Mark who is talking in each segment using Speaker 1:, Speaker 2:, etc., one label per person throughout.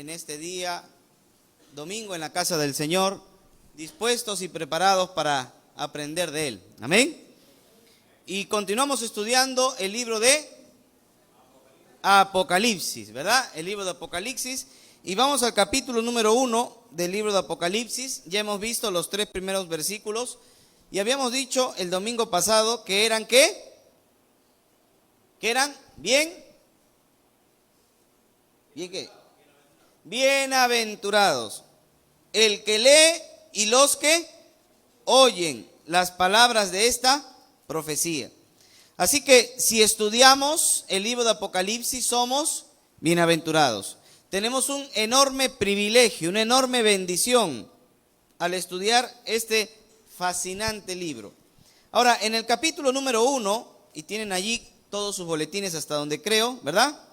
Speaker 1: en este día, domingo en la casa del Señor, dispuestos y preparados para aprender de Él. Amén. Y continuamos estudiando el libro de Apocalipsis, ¿verdad? El libro de Apocalipsis. Y vamos al capítulo número 1 del libro de Apocalipsis. Ya hemos visto los 3 primeros versículos. Y habíamos dicho el domingo pasado que eran ¿qué? Que eran bien. ¿Bien qué? Bienaventurados el que lee y los que oyen las palabras de esta profecía. Así que si estudiamos el libro de Apocalipsis somos bienaventurados. Tenemos un enorme privilegio, una enorme bendición al estudiar este fascinante libro. Ahora, en el capítulo número 1, y tienen allí todos sus boletines hasta donde creo, ¿verdad?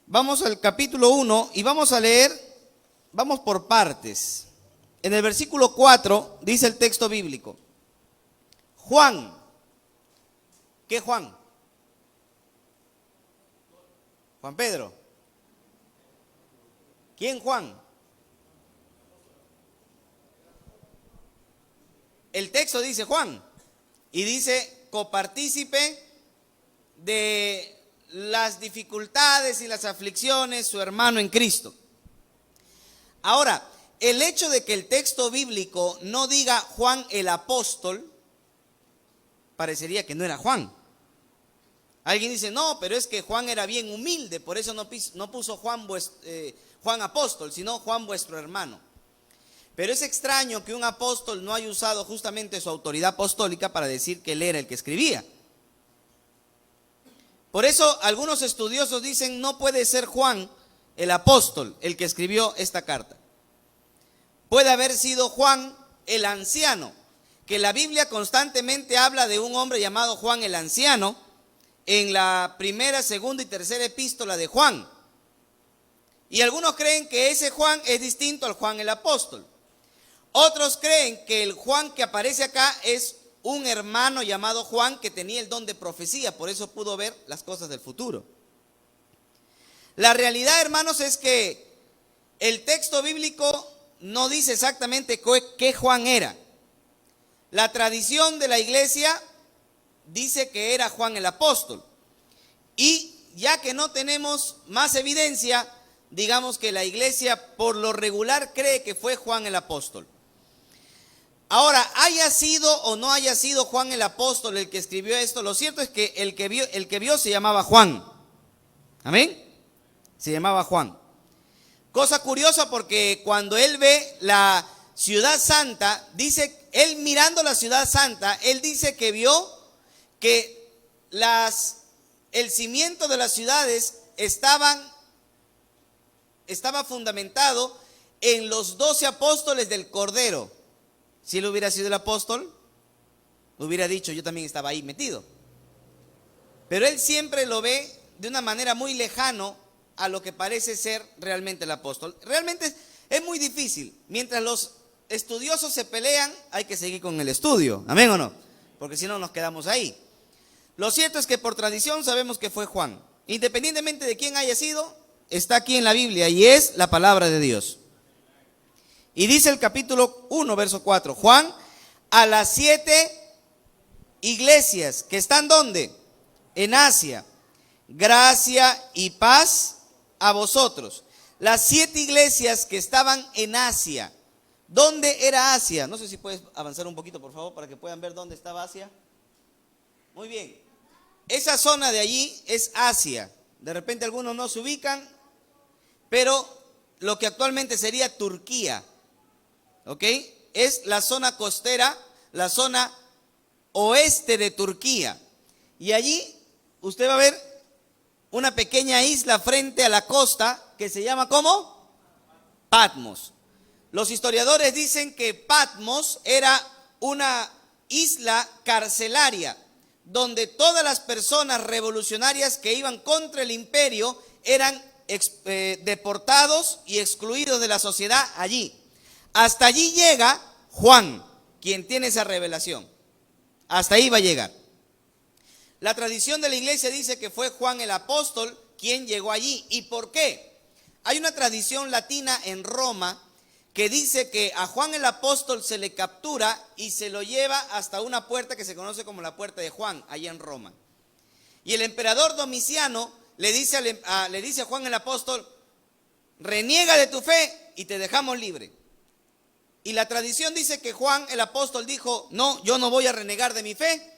Speaker 1: Vamos al capítulo 1 y vamos a leer, vamos por partes. En el versículo 4 dice el texto bíblico: Juan. ¿Qué Juan? Juan Pedro. ¿Quién Juan? El texto dice Juan y dice copartícipe de las dificultades y las aflicciones, su hermano en Cristo. Ahora, el hecho de que el texto bíblico no diga Juan el apóstol, parecería que no era Juan. Alguien dice, no, pero es que Juan era bien humilde, por eso no puso Juan apóstol, sino Juan vuestro hermano. Pero es extraño que un apóstol no haya usado justamente su autoridad apostólica para decir que él era el que escribía. Por eso algunos estudiosos dicen no puede ser Juan el apóstol el que escribió esta carta. Puede haber sido Juan el anciano, que la Biblia constantemente habla de un hombre llamado Juan el anciano en la primera, segunda y tercera epístola de Juan. Y algunos creen que ese Juan es distinto al Juan el apóstol. Otros creen que el Juan que aparece acá es un hermano llamado Juan que tenía el don de profecía, por eso pudo ver las cosas del futuro. La realidad, hermanos, es que el texto bíblico no dice exactamente qué Juan era. La tradición de la iglesia dice que era Juan el apóstol. Y ya que no tenemos más evidencia, digamos que la iglesia por lo regular cree que fue Juan el apóstol. Ahora, haya sido o no haya sido Juan el apóstol el que escribió esto, lo cierto es que el que vio se llamaba Juan. ¿Amén? Se llamaba Juan. Cosa curiosa porque cuando él ve la ciudad santa, dice, él mirando la ciudad santa, él dice que vio que el cimiento de las ciudades estaba fundamentado en los 12 apóstoles del Cordero. Si él hubiera sido el apóstol, hubiera dicho, yo también estaba ahí metido. Pero él siempre lo ve de una manera muy lejano a lo que parece ser realmente el apóstol. Realmente es muy difícil. Mientras los estudiosos se pelean, hay que seguir con el estudio. ¿Amén o no? Porque si no nos quedamos ahí. Lo cierto es que por tradición sabemos que fue Juan. Independientemente de quién haya sido, está aquí en la Biblia y es la palabra de Dios. Y dice el capítulo 1, verso 4, Juan, a las 7 iglesias que están ¿dónde? En Asia. Gracia y paz a vosotros. Las 7 iglesias que estaban en Asia. ¿Dónde era Asia? No sé si puedes avanzar un poquito, por favor, para que puedan ver dónde estaba Asia. Muy bien. Esa zona de allí es Asia. De repente algunos no se ubican, pero lo que actualmente sería Turquía. ¿Ok? Es la zona costera, la zona oeste de Turquía. Y allí usted va a ver una pequeña isla frente a la costa que se llama ¿cómo? Patmos. Los historiadores dicen que Patmos era una isla carcelaria donde todas las personas revolucionarias que iban contra el imperio eran deportados y excluidos de la sociedad allí. Hasta allí llega Juan, quien tiene esa revelación. Hasta ahí va a llegar. La tradición de la iglesia dice que fue Juan el apóstol quien llegó allí. ¿Y por qué? Hay una tradición latina en Roma que dice que a Juan el apóstol se le captura y se lo lleva hasta una puerta que se conoce como la puerta de Juan, allá en Roma. Y el emperador Domiciano le dice a Juan el apóstol: reniega de tu fe y te dejamos libre. Y la tradición dice que Juan el apóstol dijo: no, yo no voy a renegar de mi fe.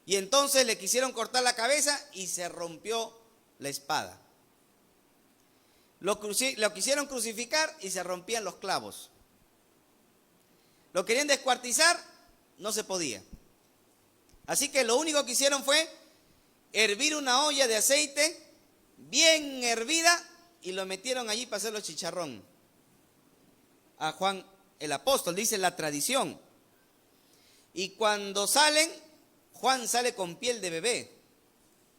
Speaker 1: Y entonces le quisieron cortar la cabeza y se rompió la espada. Lo quisieron crucificar y se rompían los clavos. Lo querían descuartizar, no se podía. Así que lo único que hicieron fue hervir una olla de aceite bien hervida y lo metieron allí para hacerlo chicharrón. A Juan el apóstol, dice la tradición. Y cuando salen, Juan sale con piel de bebé,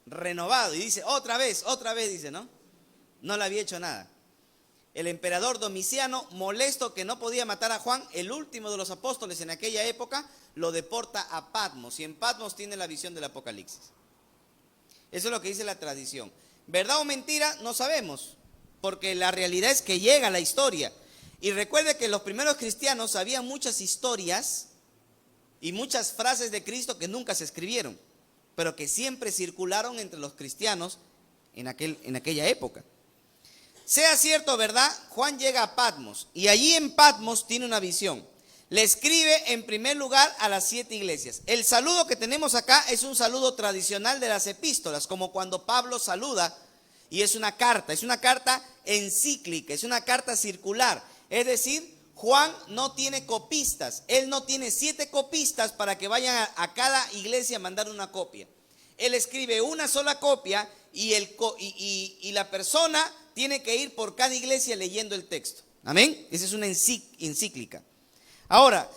Speaker 1: renovado, y dice: otra vez, dice, ¿no? No le había hecho nada. El emperador Domiciano, molesto que no podía matar a Juan, el último de los apóstoles en aquella época, lo deporta a Patmos. Y en Patmos tiene la visión del Apocalipsis. Eso es lo que dice la tradición. ¿Verdad o mentira? No sabemos, porque la realidad es que llega la historia. Y recuerde que los primeros cristianos sabían muchas historias y muchas frases de Cristo que nunca se escribieron, pero que siempre circularon entre los cristianos en aquella época. Sea cierto, ¿verdad? Juan llega a Patmos y allí en Patmos tiene una visión. Le escribe en primer lugar a las 7 iglesias. El saludo que tenemos acá es un saludo tradicional de las epístolas, como cuando Pablo saluda, y es una carta encíclica, es una carta circular. Es decir, Juan no tiene copistas, él no tiene 7 copistas para que vayan a cada iglesia a mandar una copia. Él escribe una sola copia y la persona tiene que ir por cada iglesia leyendo el texto. Amén. Esa es una encíclica. Ahora,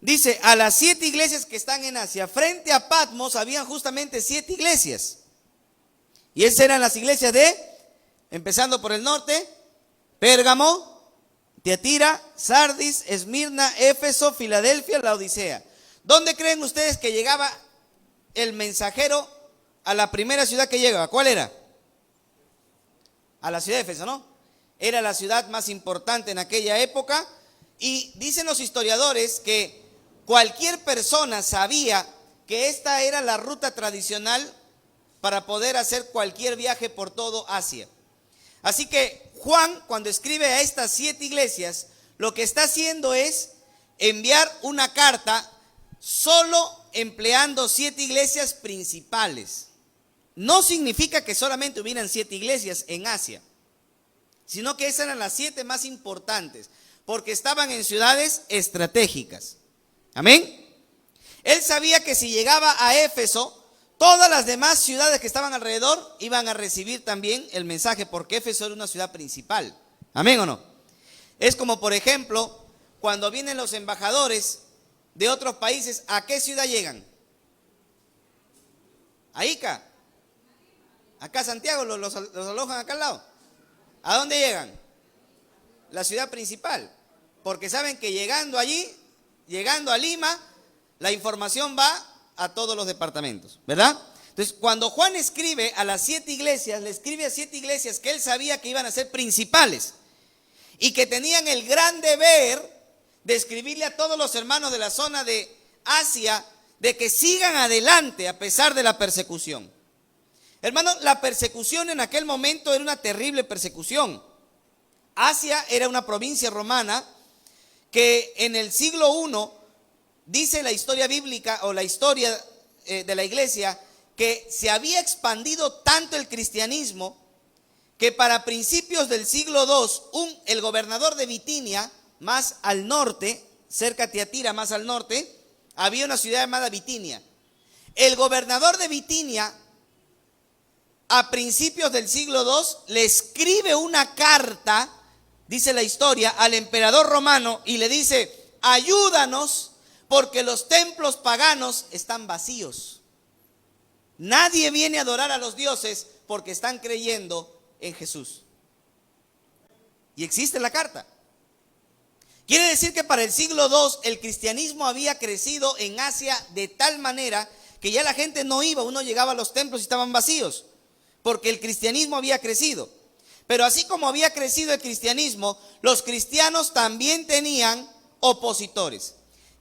Speaker 1: dice: a las 7 iglesias que están en Asia, frente a Patmos habían justamente 7 iglesias. Y esas eran las iglesias empezando por el norte: Pérgamo, Tiatira, Sardis, Esmirna, Éfeso, Filadelfia, Laodicea. ¿Dónde creen ustedes que llegaba el mensajero a la primera ciudad que llegaba? ¿Cuál era? A la ciudad de Éfeso, ¿no? Era la ciudad más importante en aquella época. Y dicen los historiadores que cualquier persona sabía que esta era la ruta tradicional para poder hacer cualquier viaje por todo Asia. Así que Juan, cuando escribe a estas 7 iglesias, lo que está haciendo es enviar una carta solo empleando 7 iglesias principales. No significa que solamente hubieran 7 iglesias en Asia, sino que esas eran las 7 más importantes, porque estaban en ciudades estratégicas. Amén. Él sabía que si llegaba a Éfeso, todas las demás ciudades que estaban alrededor iban a recibir también el mensaje, porque Éfeso era una ciudad principal. ¿Amén o no? Es como, por ejemplo, cuando vienen los embajadores de otros países, ¿a qué ciudad llegan? A Ica. Acá a Santiago los alojan acá al lado. ¿A dónde llegan? La ciudad principal. Porque saben que llegando allí, llegando a Lima, la información va a todos los departamentos, ¿verdad? Entonces, cuando Juan escribe a las 7 iglesias, le escribe a 7 iglesias que él sabía que iban a ser principales y que tenían el gran deber de escribirle a todos los hermanos de la zona de Asia de que sigan adelante a pesar de la persecución. Hermanos, la persecución en aquel momento era una terrible persecución. Asia era una provincia romana que en el siglo I, dice la historia bíblica o la historia de la iglesia, que se había expandido tanto el cristianismo que para principios del siglo II, el gobernador de Bitinia, más al norte, cerca de Tiatira, más al norte, había una ciudad llamada Bitinia. El gobernador de Bitinia, a principios del siglo II, le escribe una carta, dice la historia, al emperador romano y le dice: ayúdanos porque los templos paganos están vacíos. Nadie viene a adorar a los dioses porque están creyendo en Jesús. Y existe la carta. Quiere decir que para el siglo II el cristianismo había crecido en Asia de tal manera que ya la gente no iba, uno llegaba a los templos y estaban vacíos, porque el cristianismo había crecido. Pero así como había crecido el cristianismo, los cristianos también tenían opositores.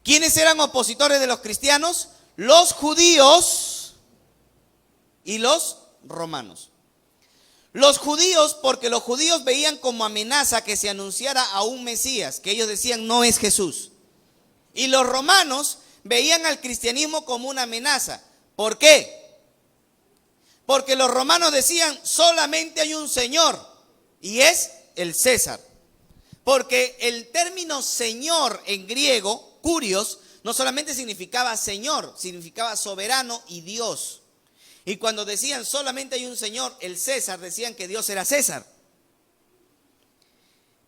Speaker 1: ¿Quiénes eran opositores de los cristianos? Los judíos y los romanos. Los judíos, porque los judíos veían como amenaza que se anunciara a un Mesías, que ellos decían no es Jesús. Y los romanos veían al cristianismo como una amenaza. ¿Por qué? Porque los romanos decían solamente hay un Señor y es el César. Porque el término Señor en griego, kurios, no solamente significaba Señor, significaba soberano y Dios. Y cuando decían solamente hay un Señor, el César, decían que Dios era César.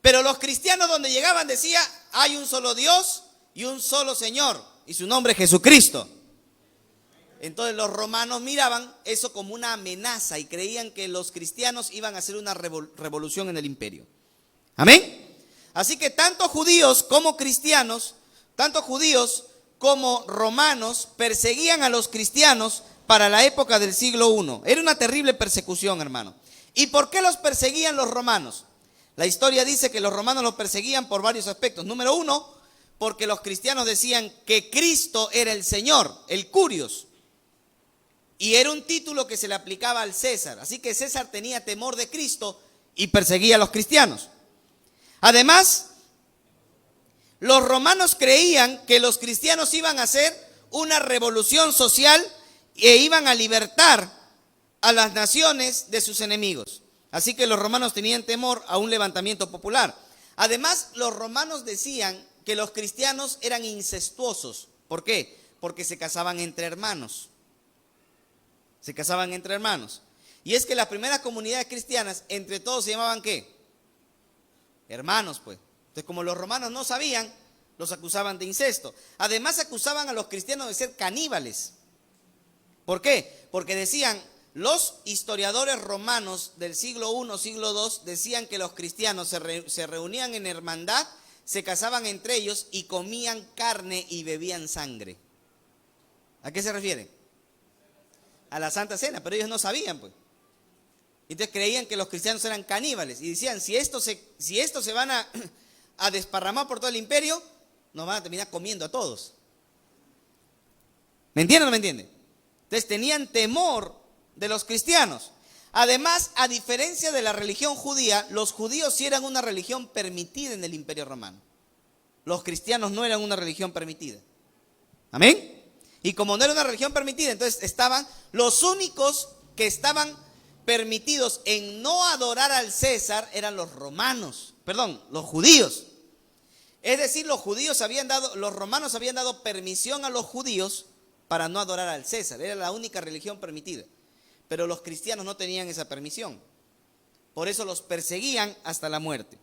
Speaker 1: Pero los cristianos donde llegaban decían hay un solo Dios y un solo Señor y su nombre es Jesucristo. Entonces los romanos miraban eso como una amenaza y creían que los cristianos iban a hacer una revolución en el imperio. Amén. Así que tanto judíos como cristianos, tanto judíos como romanos perseguían a los cristianos para la época del siglo I. Era una terrible persecución, hermano. ¿Y por qué los perseguían los romanos? La historia dice que los romanos los perseguían por varios aspectos. Número uno, porque los cristianos decían que Cristo era el Señor, el Curios. Y era un título que se le aplicaba al César. Así que César tenía temor de Cristo y perseguía a los cristianos. Además, los romanos creían que los cristianos iban a hacer una revolución social e iban a libertar a las naciones de sus enemigos. Así que los romanos tenían temor a un levantamiento popular. Además, los romanos decían que los cristianos eran incestuosos. ¿Por qué? Porque se casaban entre hermanos. Se casaban entre hermanos. Y es que las primeras comunidades cristianas, entre todos se llamaban ¿qué? Hermanos, pues. Entonces, como los romanos no sabían, los acusaban de incesto. Además, acusaban a los cristianos de ser caníbales. ¿Por qué? Porque decían, los historiadores romanos del siglo I, siglo II, decían que los cristianos se reunían en hermandad, se casaban entre ellos y comían carne y bebían sangre. ¿A qué se refiere? A la Santa Cena, pero ellos no sabían, pues. Entonces creían que los cristianos eran caníbales y decían, si estos se van a desparramar por todo el imperio, nos van a terminar comiendo a todos. ¿Me entienden o no me entienden? Entonces tenían temor de los cristianos. Además, a diferencia de la religión judía, los judíos sí eran una religión permitida en el imperio romano. Los cristianos no eran una religión permitida. ¿Amén? Y como no era una religión permitida, entonces estaban los únicos que estaban permitidos en no adorar al César eran los los judíos. Es decir, los romanos habían dado permisión a los judíos para no adorar al César. Era la única religión permitida. Pero los cristianos no tenían esa permisión. Por eso los perseguían hasta la muerte.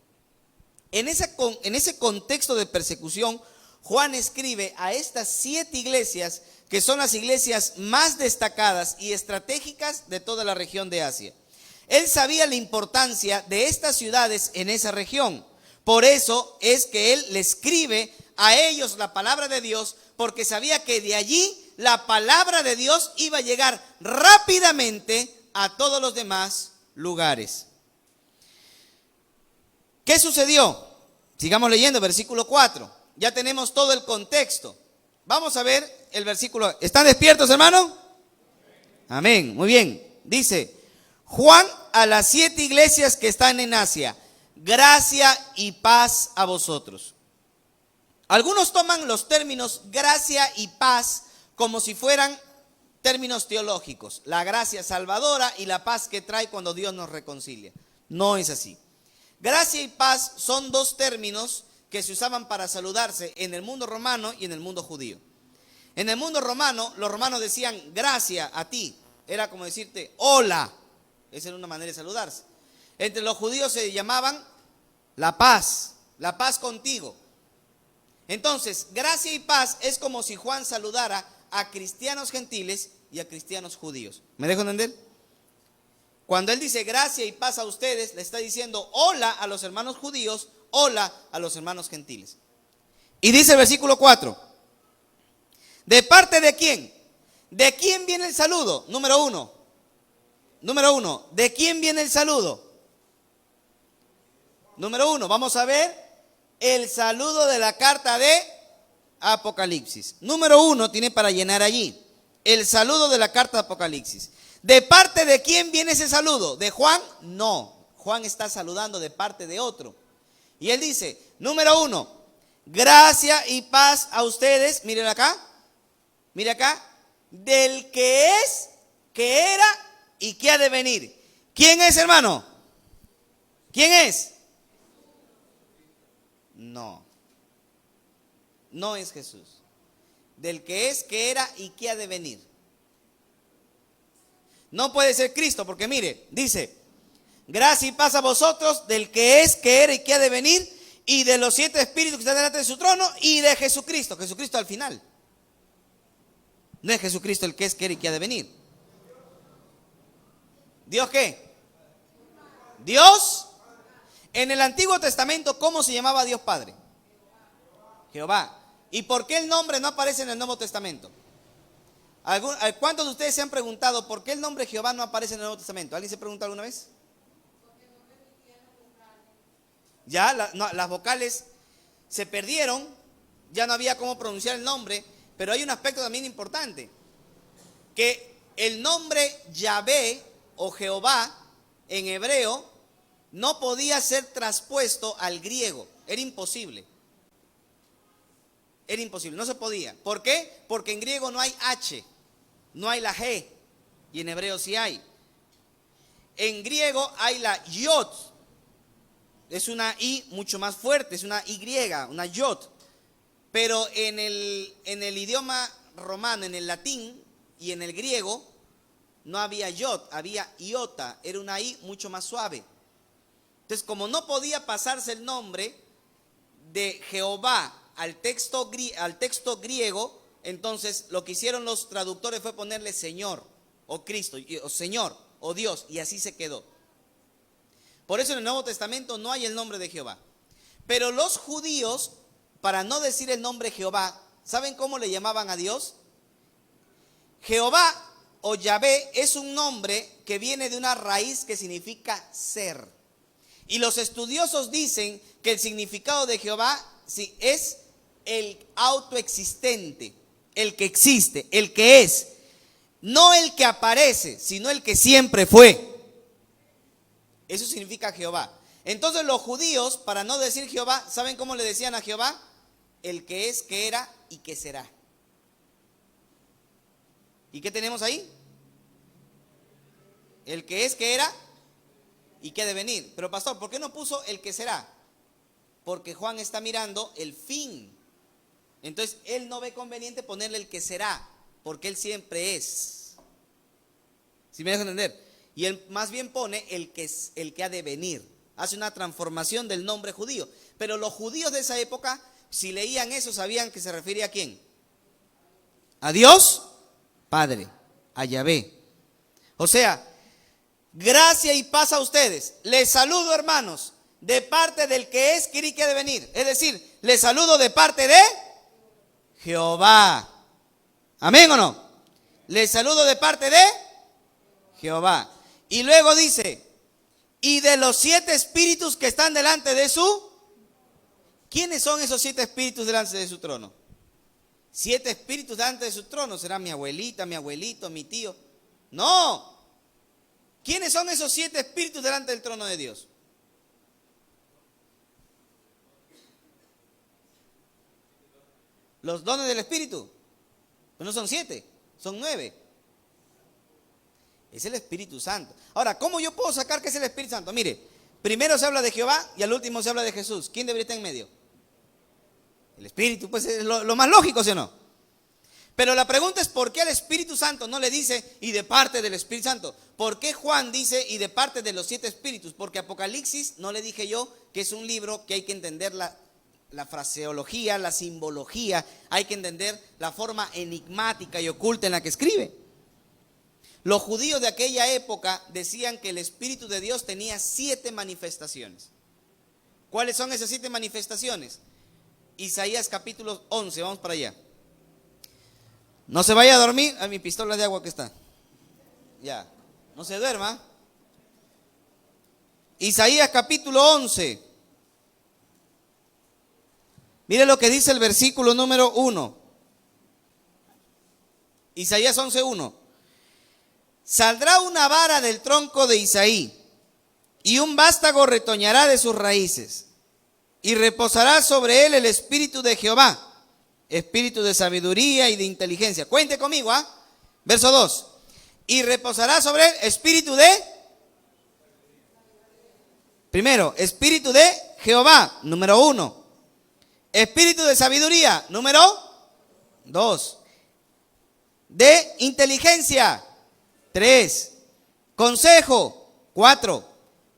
Speaker 1: En ese contexto de persecución, Juan escribe a estas 7 iglesias que son las iglesias más destacadas y estratégicas de toda la región de Asia. Él sabía la importancia de estas ciudades en esa región. Por eso es que él le escribe a ellos la palabra de Dios, porque sabía que de allí la palabra de Dios iba a llegar rápidamente a todos los demás lugares. ¿Qué sucedió? Sigamos leyendo, versículo 4. Ya tenemos todo el contexto. Vamos a ver el versículo. ¿Están despiertos, hermano? Amén, muy bien. Dice, Juan a las 7 iglesias que están en Asia, gracia y paz a vosotros. Algunos toman los términos gracia y paz como si fueran términos teológicos. La gracia salvadora y la paz que trae cuando Dios nos reconcilia. No es así. Gracia y paz son 2 términos que se usaban para saludarse en el mundo romano y en el mundo judío. En el mundo romano, los romanos decían gracia a ti. Era como decirte hola. Esa era una manera de saludarse. Entre los judíos se llamaban la paz contigo. Entonces, gracia y paz es como si Juan saludara a cristianos gentiles y a cristianos judíos. ¿Me dejo entender? Cuando él dice gracia y paz a ustedes, le está diciendo hola a los hermanos judíos, hola a los hermanos gentiles. Y dice el versículo 4, ¿de parte de quién? ¿De quién viene el saludo? Número uno, ¿de quién viene el saludo? Número 1, vamos a ver el saludo de la carta de Apocalipsis. Número 1 tiene para llenar allí. El saludo de la carta de Apocalipsis. ¿De parte de quién viene ese saludo? ¿De Juan? No. Juan está saludando de parte de otro. Y él dice, número 1, gracia y paz a ustedes. Miren acá. Mire acá. Del que es, que era y que ha de venir. ¿Quién es, hermano? ¿Quién es? No. No es Jesús. Del que es, que era y que ha de venir. No puede ser Cristo, porque mire, dice, gracia y paz a vosotros, del que es, que era y que ha de venir, y de los 7 espíritus que están delante de su trono, y de Jesucristo. Jesucristo al final. No es Jesucristo el que es, que era y que ha de venir. ¿Dios qué? Dios. En el Antiguo Testamento, ¿cómo se llamaba Dios Padre? Jehová. ¿Y por qué el nombre no aparece en el Nuevo Testamento? ¿Cuántos de ustedes se han preguntado por qué el nombre Jehová no aparece en el Nuevo Testamento? ¿Alguien se preguntó alguna vez? Ya, las vocales se perdieron, ya no había cómo pronunciar el nombre, pero hay un aspecto también importante, que el nombre Yahvé o Jehová en hebreo no podía ser traspuesto al griego, era imposible. Era imposible, no se podía. ¿Por qué? Porque en griego no hay H, no hay la G, y en hebreo sí hay. En griego hay la Yod, es una I mucho más fuerte, es una Y, una Yod. Pero en el idioma romano, en el latín y en el griego, no había Yod, había iota, era una I mucho más suave. Entonces, como no podía pasarse el nombre de Jehová al texto griego, entonces lo que hicieron los traductores fue ponerle Señor, o Cristo, o Señor, o Dios, y así se quedó. Por eso en el Nuevo Testamento no hay el nombre de Jehová. Pero los judíos, para no decir el nombre Jehová, ¿saben cómo le llamaban a Dios? Jehová o Yahvé es un nombre que viene de una raíz que significa ser. Y los estudiosos dicen que el significado de Jehová es el autoexistente, el que existe, el que es. No el que aparece, sino el que siempre fue. Eso significa Jehová. Entonces los judíos, para no decir Jehová, ¿saben cómo le decían a Jehová? El que es, que era y que será. ¿Y qué tenemos ahí? El que es, que era y que ha de venir. Pero pastor, ¿por qué no puso el que será? Porque Juan está mirando el fin. Entonces él no ve conveniente ponerle el que será, porque él siempre es. ¿Sí me dejo entender? Y él más bien pone el que ha de venir. Hace una transformación del nombre judío. Pero los judíos de esa época, si leían eso, sabían que se refería a quién. A Dios Padre, a Yahvé. O sea, gracia y paz a ustedes. Les saludo, hermanos, de parte del que es, que ha de venir. Es decir, les saludo de parte de Jehová. ¿Amén o no? Les saludo de parte de Jehová. Y luego dice, y de los 7 espíritus que están delante de su... ¿Quiénes son esos 7 espíritus delante de su trono? 7 espíritus delante de su trono. ¿Será mi abuelita, mi abuelito, mi tío? No. ¿Quiénes son esos 7 espíritus delante del trono de Dios? Los dones del Espíritu. Pues no son 7, son 9. Es el Espíritu Santo. Ahora, ¿cómo yo puedo sacar que es el Espíritu Santo? Mire, primero se habla de Jehová y al último se habla de Jesús. ¿Quién debería estar en medio? El Espíritu, pues es lo más lógico, ¿sí o no? Pero la pregunta es, ¿por qué el Espíritu Santo no le dice y de parte del Espíritu Santo? ¿Por qué Juan dice y de parte de los 7 espíritus? Porque Apocalipsis, no le dije yo que es un libro que hay que entender la fraseología, la simbología, hay que entender la forma enigmática y oculta en la que escribe. Los judíos de aquella época decían que el Espíritu de Dios tenía 7 manifestaciones. ¿Cuáles son esas 7 manifestaciones? Isaías capítulo 11, vamos para allá. No se vaya a dormir. Mi pistola de agua que está. Ya, no se duerma. Isaías capítulo 11. Mire lo que dice el versículo número 1. Isaías 11:1. Saldrá una vara del tronco de Isaí, y un vástago retoñará de sus raíces, y reposará sobre él el espíritu de Jehová, espíritu de sabiduría y de inteligencia. Cuente conmigo, ¿ah? Verso 2. Y reposará sobre él espíritu de... Primero, espíritu de Jehová, número 1. Espíritu de sabiduría, número 2. De inteligencia, 3. Consejo, 4.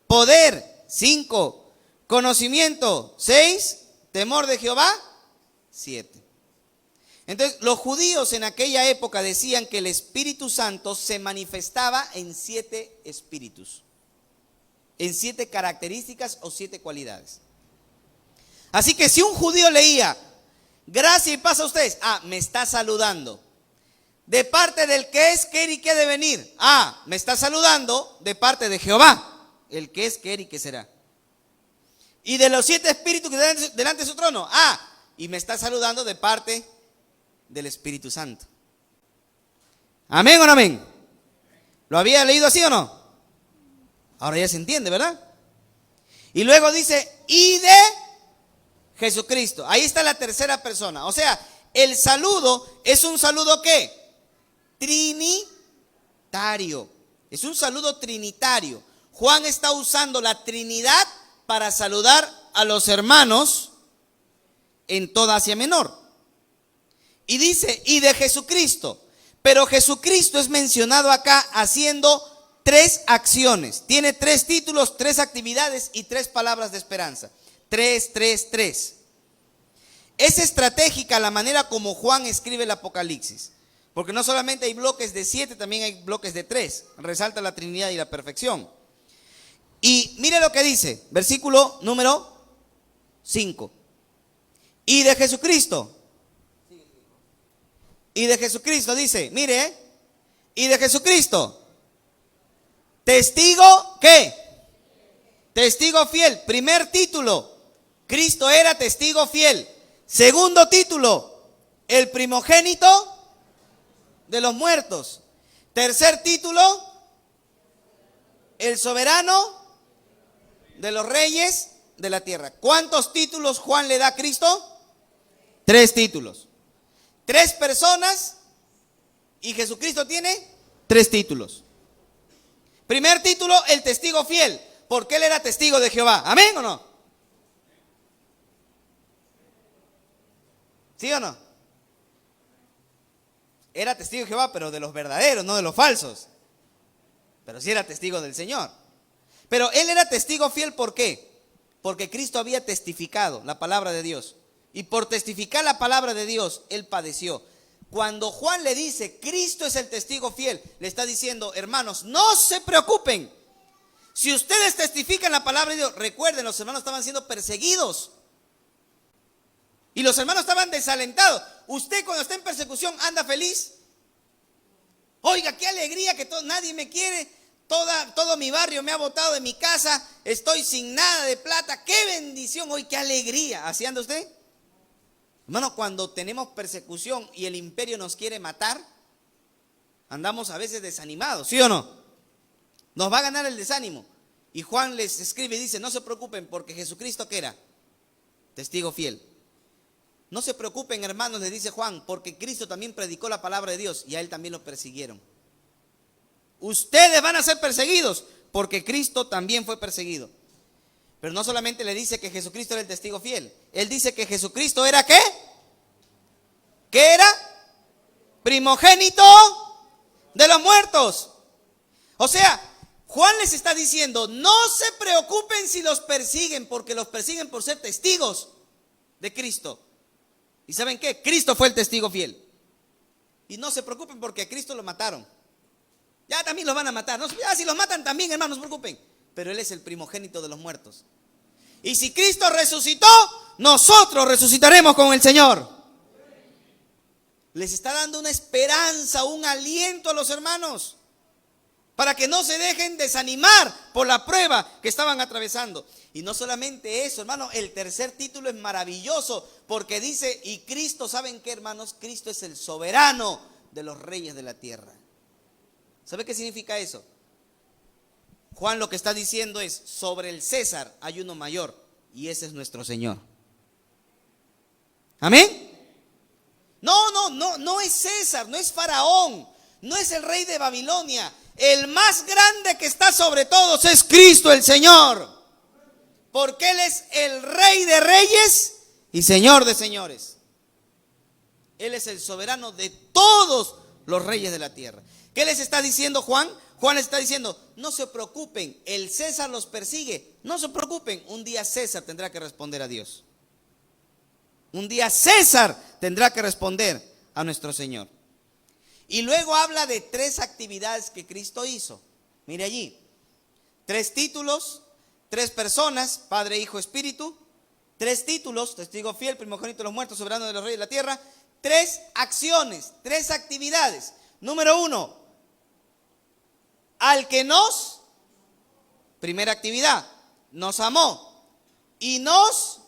Speaker 1: Poder, 5. Conocimiento, 6. Temor de Jehová, 7. Entonces, los judíos en aquella época decían que el Espíritu Santo se manifestaba en 7 espíritus, en 7 características o 7 cualidades. Así que si un judío leía, gracia y paz a ustedes, me está saludando. De parte del que es, que era y que ha de venir. Me está saludando de parte de Jehová, el que es, que era y que será. Y de los 7 espíritus que delante de su trono. Y me está saludando de parte del Espíritu Santo. ¿Amén o no amén? ¿Lo había leído así o no? Ahora ya se entiende, ¿verdad? Y luego dice, y de Jesucristo. Ahí está la tercera persona. O sea, el saludo es un saludo ¿qué? Trinitario. Es un saludo trinitario. Juan está usando la Trinidad para saludar a los hermanos en toda Asia Menor. Y dice, y de Jesucristo. Pero Jesucristo es mencionado acá haciendo 3 acciones. Tiene 3 títulos, 3 actividades y 3 palabras de esperanza. 3. Es estratégica la manera como Juan escribe el Apocalipsis. Porque no solamente hay bloques de 7, también hay bloques de 3. Resalta la Trinidad y la perfección. Y mire lo que dice, versículo número 5. Y de Jesucristo. Y de Jesucristo dice, mire, y de Jesucristo. Testigo, ¿qué? Testigo fiel. Primer título, Cristo era testigo fiel. Segundo título, el primogénito de los muertos. Tercer título, el soberano de los reyes de la tierra. ¿Cuántos títulos Juan le da a Cristo? 3 títulos. 3 personas y Jesucristo tiene 3 títulos. Primer título, el testigo fiel, porque él era testigo de Jehová. ¿Amén o no? ¿Sí o no? Era testigo de Jehová, pero de los verdaderos, no de los falsos. Pero sí era testigo del Señor. Pero él era testigo fiel, ¿por qué? Porque Cristo había testificado la palabra de Dios. Y por testificar la palabra de Dios, él padeció. Cuando Juan le dice, Cristo es el testigo fiel, le está diciendo, hermanos, no se preocupen. Si ustedes testifican la palabra de Dios, recuerden, los hermanos estaban siendo perseguidos. Y los hermanos estaban desalentados. Usted cuando está en persecución anda feliz. Oiga, qué alegría que nadie me quiere. Todo mi barrio me ha botado de mi casa. Estoy sin nada de plata. Qué bendición hoy, qué alegría. ¿Así anda usted? Hermano, cuando tenemos persecución y el imperio nos quiere matar, andamos a veces desanimados, ¿sí o no? Nos va a ganar el desánimo. Y Juan les escribe y dice, no se preocupen porque Jesucristo, ¿qué era? Testigo fiel. No se preocupen, hermanos, les dice Juan, porque Cristo también predicó la palabra de Dios y a él también lo persiguieron. Ustedes van a ser perseguidos porque Cristo también fue perseguido. Pero no solamente le dice que Jesucristo era el testigo fiel. Él dice que Jesucristo era ¿qué? ¿Qué era? Primogénito de los muertos. O sea, Juan les está diciendo, no se preocupen si los persiguen, porque los persiguen por ser testigos de Cristo. ¿Y saben qué? Cristo fue el testigo fiel. Y no se preocupen porque a Cristo lo mataron. Ya también los van a matar. No, ya si los matan también, hermanos, no se preocupen. Pero Él es el primogénito de los muertos. Y si Cristo resucitó, nosotros resucitaremos con el Señor. Les está dando una esperanza, un aliento a los hermanos. para que no se dejen desanimar por la prueba que estaban atravesando. Y no solamente eso, hermano, el tercer título es maravilloso, porque dice, y Cristo, ¿saben qué, hermanos? Cristo es el soberano de los reyes de la tierra. ¿Sabe qué significa eso? Juan lo que está diciendo es, sobre el César hay uno mayor, y ese es nuestro Señor. ¿Amén? No es César, no es Faraón, no es el rey de Babilonia. El más grande que está sobre todos es Cristo el Señor, porque Él es el Rey de reyes y Señor de señores. Él es el soberano de todos los reyes de la tierra. ¿Qué les está diciendo Juan? Juan les está diciendo, no se preocupen, el César los persigue, no se preocupen, un día César tendrá que responder a Dios. Un día César tendrá que responder a nuestro Señor. Y luego habla de 3 actividades que Cristo hizo. Mire allí, 3 títulos, 3 personas, Padre, Hijo, Espíritu. 3 títulos, testigo fiel, primogénito de los muertos, soberano de los reyes de la tierra. 3 acciones, 3 actividades. Número 1, al que primera actividad, nos amó y nos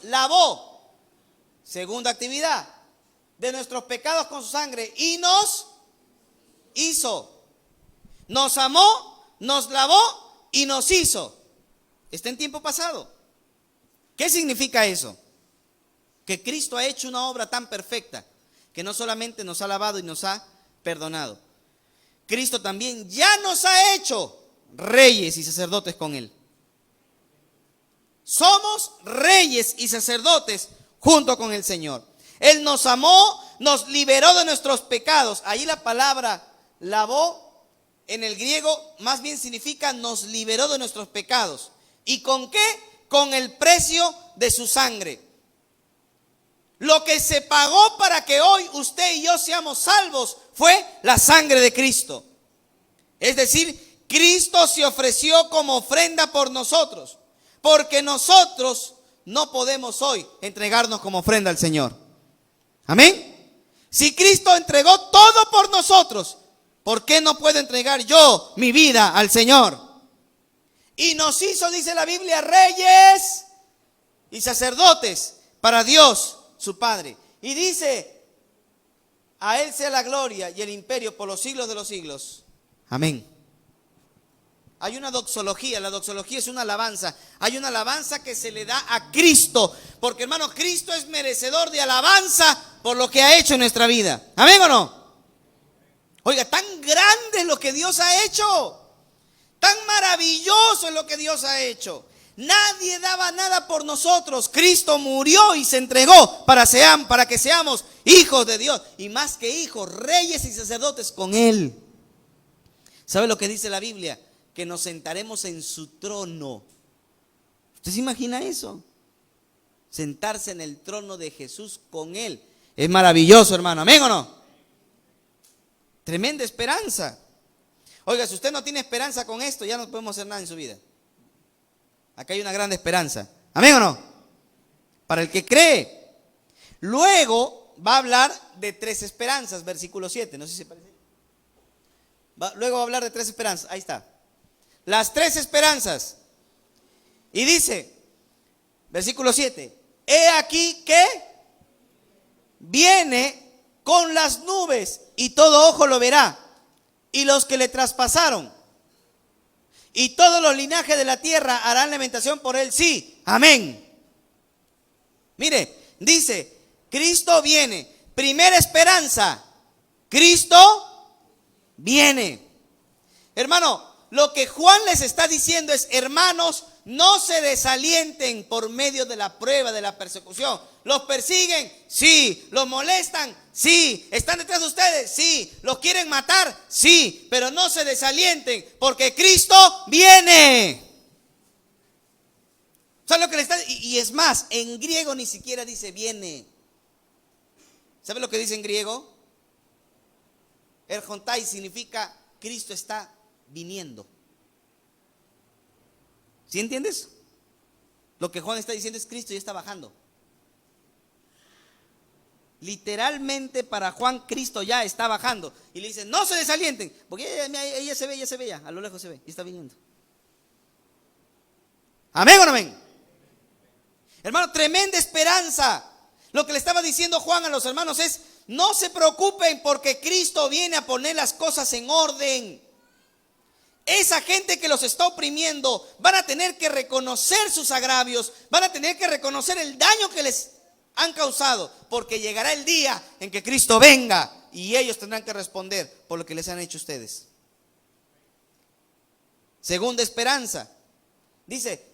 Speaker 1: lavó. Segunda actividad, de nuestros pecados con su sangre y nos hizo. Nos amó, nos lavó y nos hizo. Está en tiempo pasado. ¿Qué significa eso? Que Cristo ha hecho una obra tan perfecta que no solamente nos ha lavado y nos ha perdonado. Cristo también ya nos ha hecho reyes y sacerdotes con Él. Somos reyes y sacerdotes junto con el Señor. Él nos amó, nos liberó de nuestros pecados. Ahí la palabra lavó en el griego más bien significa nos liberó de nuestros pecados. ¿Y con qué? Con el precio de su sangre. Lo que se pagó para que hoy usted y yo seamos salvos fue la sangre de Cristo. Es decir, Cristo se ofreció como ofrenda por nosotros, porque nosotros no podemos hoy entregarnos como ofrenda al Señor. Amén. Si Cristo entregó todo por nosotros, ¿por qué no puedo entregar yo mi vida al Señor? Y nos hizo, dice la Biblia, reyes y sacerdotes para Dios su Padre. Y dice, a Él sea la gloria y el imperio por los siglos de los siglos. Amén. Hay una doxología, la doxología es una alabanza. Hay una alabanza que se le da a Cristo, porque hermano, Cristo es merecedor de alabanza por lo que ha hecho en nuestra vida. ¿Amén o no? Oiga, tan grande es lo que Dios ha hecho, tan maravilloso es lo que Dios ha hecho. Nadie daba nada por nosotros. Cristo murió y se entregó para que seamos hijos de Dios. Y más que hijos, reyes y sacerdotes con Él. ¿Sabe lo que dice la Biblia? Que nos sentaremos en su trono. ¿Usted se imagina eso? Sentarse en el trono de Jesús con Él. Es maravilloso, hermano. ¿Amén o no? Tremenda esperanza. Oiga, si usted no tiene esperanza con esto, ya no podemos hacer nada en su vida. Acá hay una gran esperanza. ¿Amén o no? Para el que cree. Luego va a hablar de 3 esperanzas, versículo 7. No sé si se parece. Luego va a hablar de 3 esperanzas. Ahí está. Las 3 esperanzas. Y dice, versículo 7. He aquí que viene con las nubes y todo ojo lo verá. Y los que le traspasaron y todos los linajes de la tierra harán lamentación por él. Sí, amén. Mire, dice, Cristo viene. Primera esperanza, Cristo viene. Hermano, lo que Juan les está diciendo es, hermanos, no se desalienten por medio de la prueba, de la persecución. ¿Los persiguen? Sí. ¿Los molestan? Sí. ¿Están detrás de ustedes? Sí. ¿Los quieren matar? Sí. Pero no se desalienten porque Cristo viene. ¿Sabe lo que le está? Y es más, en griego ni siquiera dice viene. ¿Sabe lo que dice en griego? Erjontai significa Cristo está viniendo. ¿Sí entiendes? Lo que Juan está diciendo es Cristo ya está bajando. Literalmente para Juan, Cristo ya está bajando. Y le dicen, no se desalienten, porque ella se ve ya, a lo lejos se ve, y está viniendo. ¿Amén o no amén? Hermano, tremenda esperanza. Lo que le estaba diciendo Juan a los hermanos es, no se preocupen porque Cristo viene a poner las cosas en orden. Esa gente que los está oprimiendo van a tener que reconocer sus agravios, van a tener que reconocer el daño que les han causado, porque llegará el día en que Cristo venga y ellos tendrán que responder por lo que les han hecho ustedes. Segunda esperanza, dice,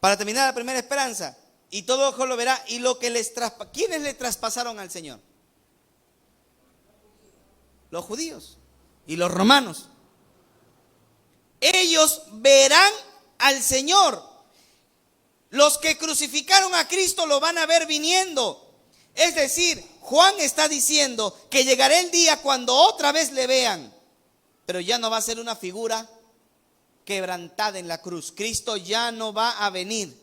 Speaker 1: para terminar la primera esperanza, y todo ojo lo verá, y lo que ¿quiénes le traspasaron al Señor? Los judíos y los romanos. Ellos verán al Señor. Los que crucificaron a Cristo lo van a ver viniendo. Es decir, Juan está diciendo que llegará el día cuando otra vez le vean, pero ya no va a ser una figura quebrantada en la cruz. Cristo ya no va a venir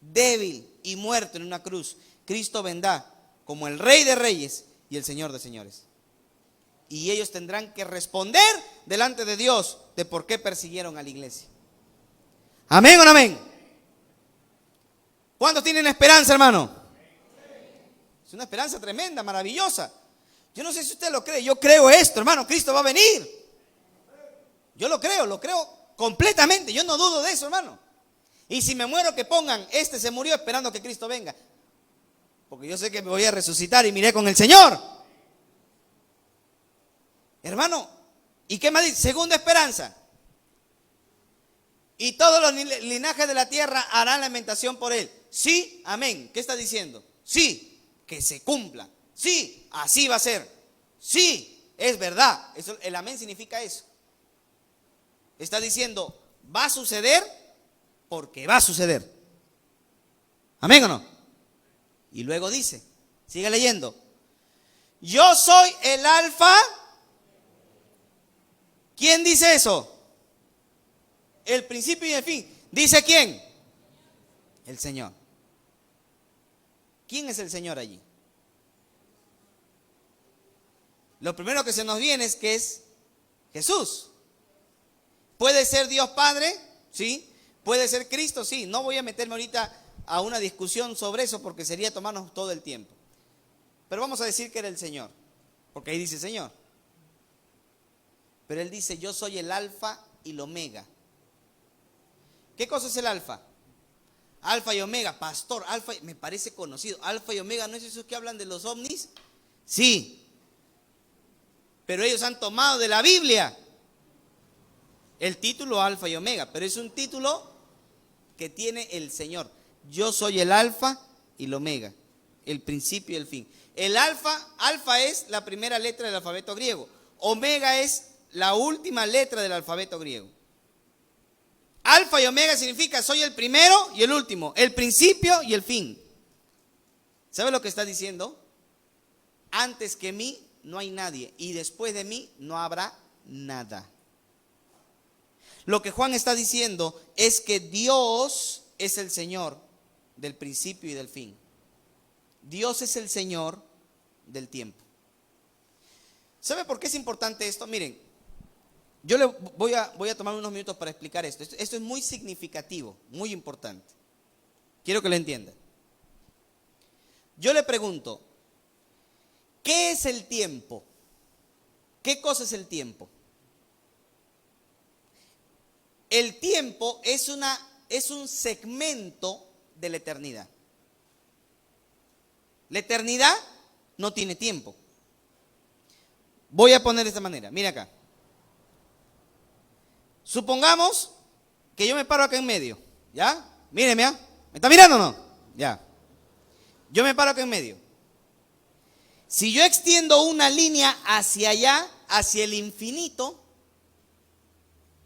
Speaker 1: débil y muerto en una cruz. Cristo vendrá como el Rey de Reyes y el Señor de Señores. Y ellos tendrán que responder delante de Dios de por qué persiguieron a la iglesia. ¿Amén o no amén? ¿Cuántos tienen esperanza, hermano? Es una esperanza tremenda, maravillosa. Yo no sé si usted lo cree, yo creo esto, hermano, Cristo va a venir. Yo lo creo completamente, yo no dudo de eso, hermano. Y si me muero, que pongan, este se murió esperando que Cristo venga, porque yo sé que me voy a resucitar y miré con el Señor. Hermano, ¿y qué más dice? Segunda esperanza. Y todos los linajes de la tierra harán lamentación por él. Sí, amén. ¿Qué está diciendo? Sí, que se cumpla. Sí, así va a ser. Sí, es verdad. Eso, el amén significa eso. Está diciendo, va a suceder porque va a suceder. ¿Amén o no? Y luego dice, sigue leyendo. Yo soy el alfa. ¿Quién dice eso? El principio y el fin. ¿Dice quién? El Señor. ¿Quién es el Señor allí? Lo primero que se nos viene es que es Jesús. ¿Puede ser Dios Padre? Sí. ¿Puede ser Cristo? Sí. No voy a meterme ahorita a una discusión sobre eso porque sería tomarnos todo el tiempo. Pero vamos a decir que era el Señor, porque ahí dice Señor. Pero Él dice, yo soy el alfa y el omega. ¿Qué cosa es el alfa? Alfa y omega, pastor, alfa, me parece conocido. Alfa y omega, ¿no es eso que hablan de los ovnis? Sí. Pero ellos han tomado de la Biblia el título alfa y omega, pero es un título que tiene el Señor. Yo soy el alfa y el omega, el principio y el fin. El alfa es la primera letra del alfabeto griego. Omega es la última letra del alfabeto griego. Alfa y omega significa soy el primero y el último, el principio y el fin. ¿Sabe lo que está diciendo? Antes que mí no hay nadie y después de mí no habrá nada. Lo que Juan está diciendo es que Dios es el Señor del principio y del fin. Dios es el Señor del tiempo. ¿Sabe por qué es importante esto? Miren, yo le voy a tomar unos minutos para explicar esto. Esto es muy significativo, muy importante. Quiero que lo entiendan. Yo le pregunto, ¿qué es el tiempo? ¿Qué cosa es el tiempo? El tiempo es un segmento de la eternidad. La eternidad no tiene tiempo. Voy a poner de esta manera, mira acá. Supongamos que yo me paro acá en medio, ¿ya? Míreme, ¿ah? ¿Me está mirando o no? Ya. Yo me paro acá en medio. Si yo extiendo una línea hacia allá, hacia el infinito,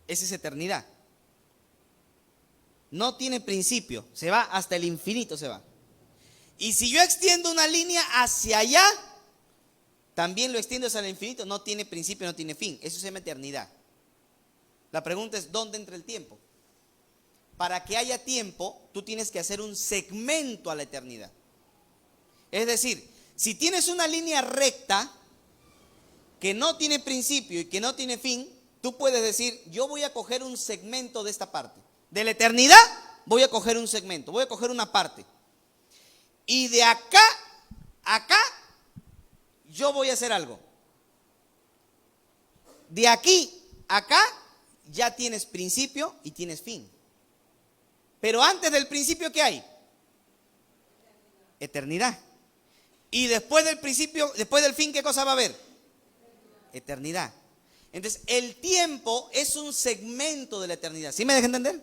Speaker 1: esa es eternidad. No tiene principio, se va hasta el infinito, se va. Y si yo extiendo una línea hacia allá, también lo extiendo hacia el infinito, no tiene principio, no tiene fin. Eso se llama eternidad. La pregunta es, ¿dónde entra el tiempo? Para que haya tiempo, tú tienes que hacer un segmento a la eternidad. Es decir, Si tienes una línea recta que no tiene principio y que no tiene fin, tú puedes decir, yo voy a coger un segmento de esta parte. De la eternidad voy a coger un segmento, voy a coger una parte. Y de acá a acá, yo voy a hacer algo. De aquí a acá, ya tienes principio y tienes fin. Pero antes del principio, ¿qué hay? Eternidad. Y después del principio, después del fin, ¿qué cosa va a haber? Eternidad. Entonces, el tiempo es un segmento de la eternidad. ¿Sí me deja entender?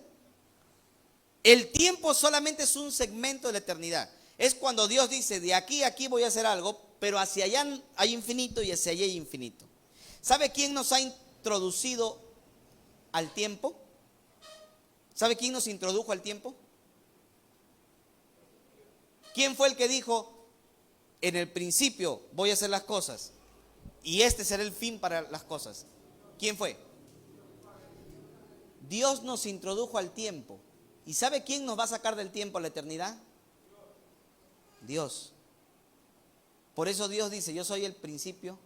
Speaker 1: El tiempo solamente es un segmento de la eternidad. Es cuando Dios dice, de aquí a aquí voy a hacer algo, pero hacia allá hay infinito y hacia allá hay infinito. ¿Sabe quién nos ha introducido al tiempo? ¿Sabe quién nos introdujo al tiempo? ¿Quién fue el que dijo, en el principio voy a hacer las cosas y este será el fin para las cosas? ¿Quién fue? Dios nos introdujo al tiempo. ¿Y sabe quién nos va a sacar del tiempo a la eternidad? Dios. Por eso Dios dice, yo soy el principio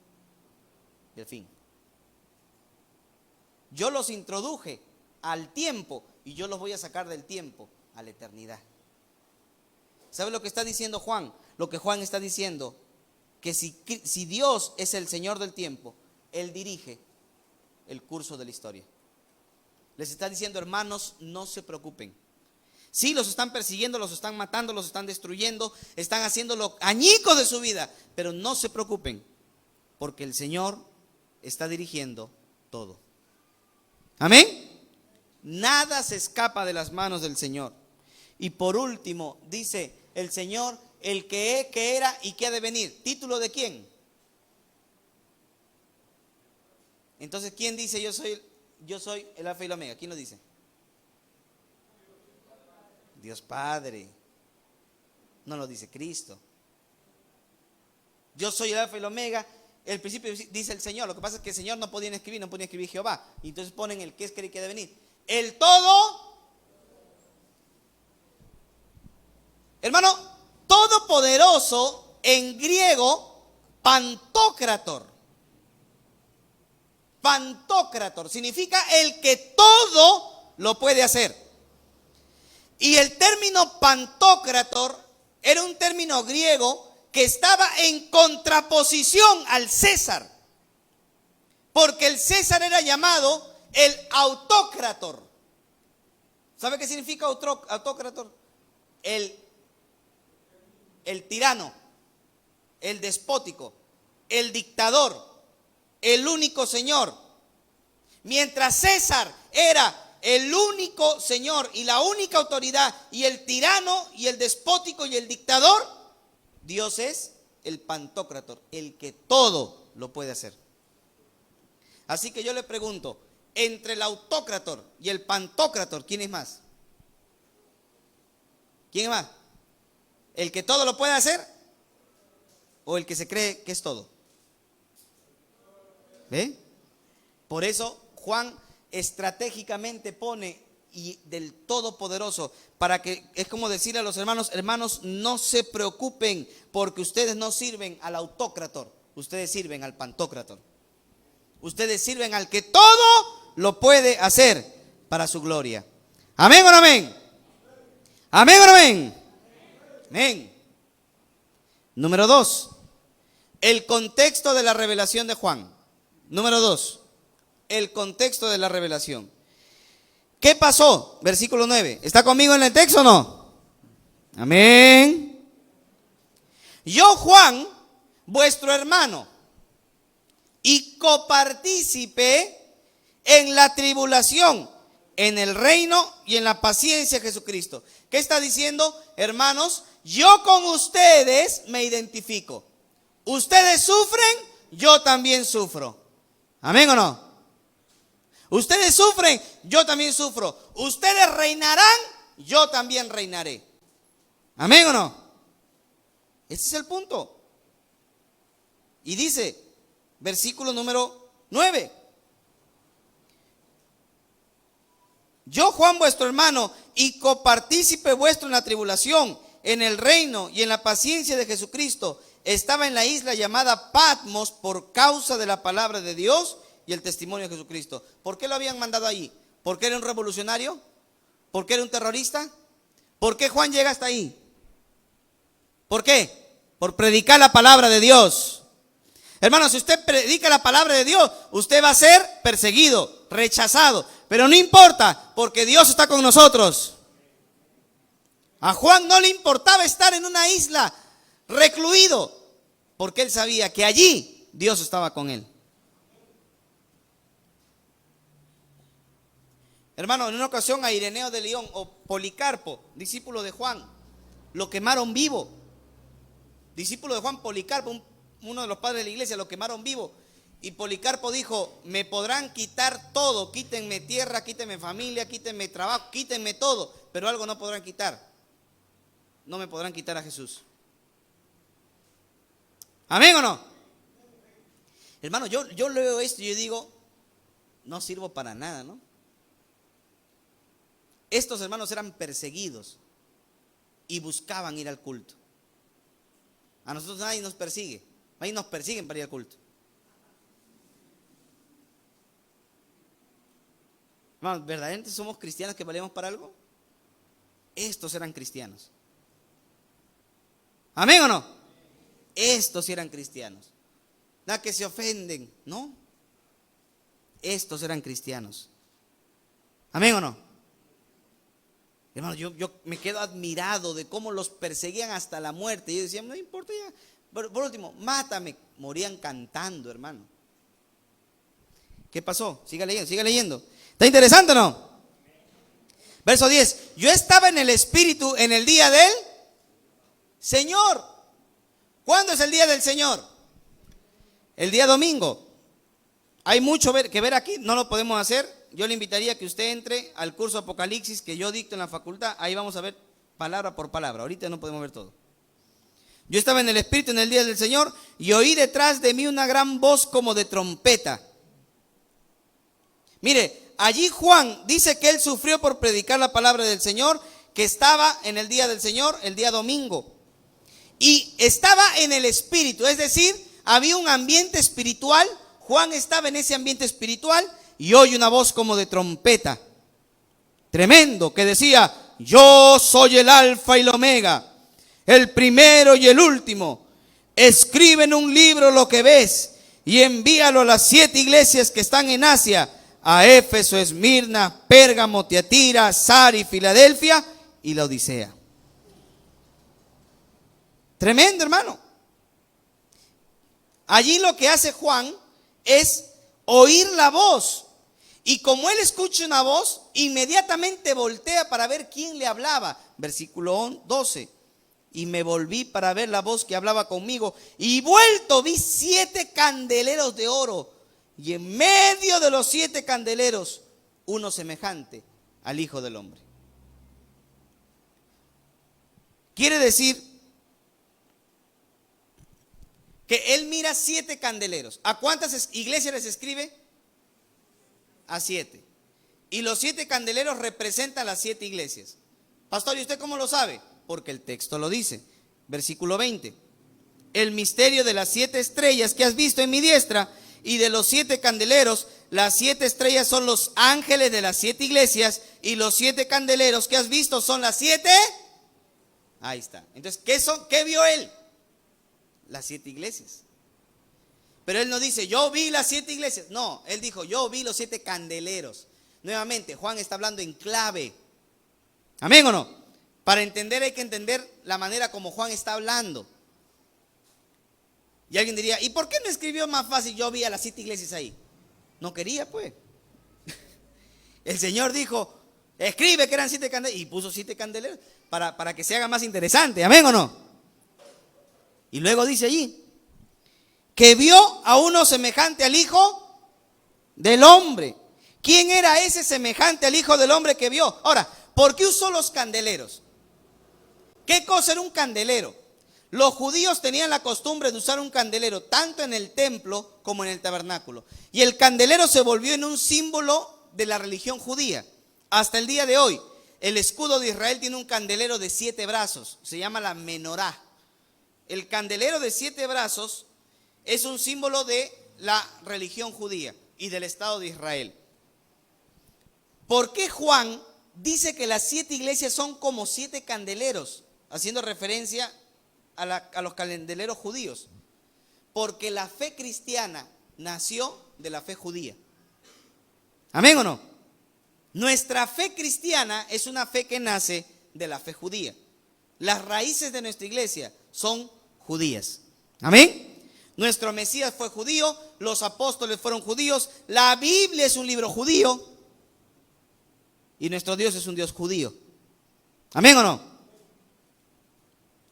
Speaker 1: y el fin. Yo los introduje al tiempo y yo los voy a sacar del tiempo a la eternidad. ¿Sabe lo que está diciendo Juan? Lo que Juan está diciendo, que si Dios es el Señor del tiempo, Él dirige el curso de la historia. Les está diciendo, hermanos, no se preocupen. Sí, los están persiguiendo, los están matando, los están destruyendo, están haciéndolo añicos de su vida, pero no se preocupen, porque el Señor está dirigiendo todo. Amén. Nada se escapa de las manos del Señor. Y por último, dice el Señor, el que es, que era y que ha de venir. ¿Título de quién? Entonces, ¿quién dice yo soy el Alfa y el Omega? ¿Quién lo dice? Dios Padre. No lo dice Cristo. Yo soy el Alfa y el Omega. El principio dice el Señor. Lo que pasa es que el Señor no podía escribir Jehová. Y entonces ponen el que es, que ha de venir. El todo. Hermano, todopoderoso en griego, pantocrator. Pantocrator significa el que todo lo puede hacer. Y el término pantocrator era un término griego que estaba en contraposición al César. Porque el César era llamado el autócrator. ¿Sabe qué significa autócrator? El tirano, el despótico, el dictador, el único señor. Mientras César era el único señor y la única autoridad y el tirano y el despótico y el dictador, Dios es el pantocrator, el que todo lo puede hacer. Así que yo le pregunto, entre el autócrator y el pantocrator, ¿quién es más? ¿Quién es más? ¿El que todo lo puede hacer o el que se cree que es todo? ¿Ve? Por eso Juan estratégicamente pone y del Todopoderoso, para que, es como decirle a los hermanos, hermanos, no se preocupen porque ustedes no sirven al autócrator, ustedes sirven al pantocrator. Ustedes sirven al que todo lo puede hacer para su gloria. ¿Amén o no amén? ¿Amén o no amén? Amén. Número 2, el contexto de la revelación de Juan. Número 2, el contexto de la revelación. ¿Qué pasó? Versículo 9. ¿Está conmigo en el texto o no? Amén. Yo, Juan, vuestro hermano y copartícipe en la tribulación, en el reino y en la paciencia de Jesucristo. ¿Qué está diciendo, hermanos? Yo con ustedes me identifico. Ustedes sufren, yo también sufro. ¿Amén o no? Ustedes sufren, yo también sufro. Ustedes reinarán, yo también reinaré. ¿Amén o no? Ese es el punto. Y dice, versículo número 9. Yo, Juan, vuestro hermano, y copartícipe vuestro en la tribulación, en el reino y en la paciencia de Jesucristo, estaba en la isla llamada Patmos por causa de la palabra de Dios y el testimonio de Jesucristo. ¿Por qué lo habían mandado allí? ¿Por qué era un revolucionario? ¿Por qué era un terrorista? ¿Por qué Juan llega hasta ahí? ¿Por qué? Por predicar la palabra de Dios. Hermano, si usted predica la palabra de Dios, usted va a ser perseguido, rechazado. Pero no importa, porque Dios está con nosotros. A Juan no le importaba estar en una isla recluido, porque él sabía que allí Dios estaba con él. Hermano, en una ocasión a Ireneo de León o Policarpo, discípulo de Juan, lo quemaron vivo. Discípulo de Juan, Policarpo, uno de los padres de la iglesia, lo quemaron vivo. Y Policarpo dijo: me podrán quitar todo, quítenme tierra, quítenme familia, quítenme trabajo, quítenme todo, pero algo no podrán quitar. No me podrán quitar a Jesús. ¿Amén o no? Hermano, yo leo esto y yo digo, no sirvo para nada, ¿no? Estos hermanos eran perseguidos y buscaban ir al culto. A nosotros nadie nos persigue, ahí nos persiguen para ir al culto. Hermanos, ¿verdaderamente somos cristianos que valemos para algo? Estos eran cristianos. ¿Amén o no? Estos eran cristianos. Nada que se ofenden, ¿no? Estos eran cristianos. ¿Amén o no? Hermano, yo me quedo admirado de cómo los perseguían hasta la muerte. Y ellos decían, no importa ya. Por último, mátame. Morían cantando, hermano. ¿Qué pasó? Siga leyendo. ¿Está interesante o no? Verso 10. Yo estaba en el Espíritu en el día del Señor. ¿Cuándo es el día del Señor? El día domingo. Hay mucho que ver aquí, no lo podemos hacer. Yo le invitaría a que usted entre al curso Apocalipsis que yo dicto en la facultad. Ahí vamos a ver palabra por palabra. Ahorita no podemos ver todo. Yo estaba en el Espíritu en el día del Señor y oí detrás de mí una gran voz como de trompeta. Mire, allí Juan dice que él sufrió por predicar la palabra del Señor, que estaba en el día del Señor, el día domingo. Y estaba en el Espíritu, es decir, había un ambiente espiritual. Juan estaba en ese ambiente espiritual y oye una voz como de trompeta, tremendo, que decía: yo soy el alfa y el omega, el primero y el último. Escribe en un libro lo que ves y envíalo a las 7 iglesias que están en Asia: a Éfeso, Esmirna, Pérgamo, Tiatira, Sardis, Filadelfia y la Odisea. Tremendo, hermano. Allí lo que hace Juan es oír la voz. Y como él escucha una voz, inmediatamente voltea para ver quién le hablaba. Versículo 12. Y me volví para ver la voz que hablaba conmigo. Y vuelto vi 7 candeleros de oro. Y en medio de los 7 candeleros, uno semejante al Hijo del Hombre. Quiere decir que él mira 7 candeleros. ¿A cuántas iglesias les escribe? A 7. Y los 7 candeleros representan las 7 iglesias. Pastor, ¿y usted cómo lo sabe? Porque el texto lo dice. Versículo 20. El misterio de las 7 estrellas que has visto en mi diestra y de los 7 candeleros. Las 7 estrellas son los ángeles de las 7 iglesias y los 7 candeleros que has visto son las 7. Ahí está. Entonces, ¿qué vio él? Las 7 iglesias. Pero él no dice, yo vi las 7 iglesias. No, él dijo, yo vi los 7 candeleros. Nuevamente, Juan está hablando en clave. ¿Amén o no? Para entender hay que entender la manera como Juan está hablando. Y alguien diría, ¿y por qué no escribió más fácil? Yo vi a las 7 iglesias ahí. No quería, pues. El Señor dijo, escribe que eran 7 candeleros. Y puso 7 candeleros para que se haga más interesante. ¿Amén o no? Y luego dice allí, que vio a uno semejante al Hijo del Hombre. ¿Quién era ese semejante al Hijo del Hombre que vio? Ahora, ¿por qué usó los candeleros? ¿Qué cosa era un candelero? Los judíos tenían la costumbre de usar un candelero tanto en el templo como en el tabernáculo. Y el candelero se volvió en un símbolo de la religión judía. Hasta el día de hoy, el escudo de Israel tiene un candelero de 7 brazos. Se llama la menorá. el candelero de 7 brazos es un símbolo de la religión judía y del Estado de Israel. ¿Por qué Juan dice que las 7 iglesias son como 7 candeleros? Haciendo referencia a los candeleros judíos. Porque la fe cristiana nació de la fe judía. ¿Amén o no? Nuestra fe cristiana es una fe que nace de la fe judía. Las raíces de nuestra iglesia son judías. ¿Amén? Nuestro Mesías fue judío, los apóstoles fueron judíos, la Biblia es un libro judío y nuestro Dios es un Dios judío. ¿Amén o no?